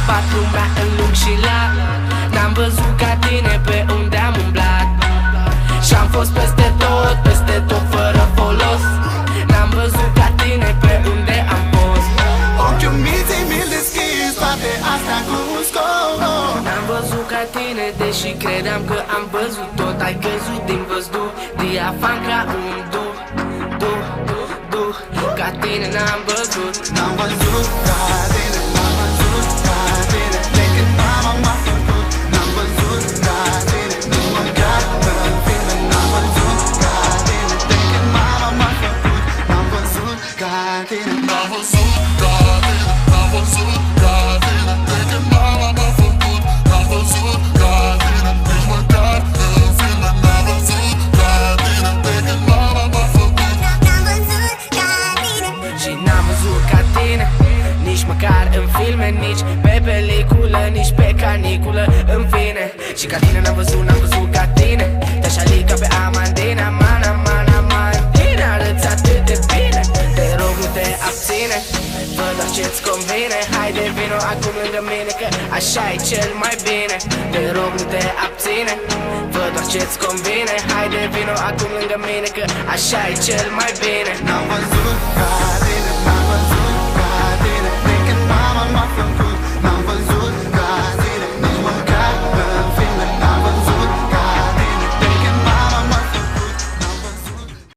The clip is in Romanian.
bat lumea în lung și lat. N-am văzut ca tine pe unde am umblat și-am fost peste tot fără folos. N-am văzut ca tine pe unde am fost. Ochiul mi-l deschis, toate astea cu scop. N-am văzut ca tine, deși credeam că am văzut tot. Ai căzut din văzduh, diafan ca un duh. Ca tine n-am văzut. N-am văzut ca tine, n-am văzut ca tine, de când mama m-a făcut. N-am văzut ca tine, nici măcar în filme. N-am văzut ca tine, de când mama m-a făcut. N-am văzut ca tine, n-am văzut ca tine, n-am văzut ca tine, de când mama m-a făcut. N-am văzut ca tine, nici măcar în filme. N-am văzut ca tine, de când mama m-a făcut. N-am văzut ca tine Și n-am văzut ca tine, nici măcar în filme, nici pe peliculă, nici pe caniculă, în fine. Și ca tine n-am văzut ca tine. Te-aș alica pe Amandina, man, tine arăți atât de bine. Te rog, nu te abține, fă doar ce-ți convine. Haide, vino acum lângă mine, că așa e cel mai bine. Te rog, nu te abține, fă doar ce-ți convine. Haide, vino acum lângă mine, că așa e cel mai bine. N-am văzut ca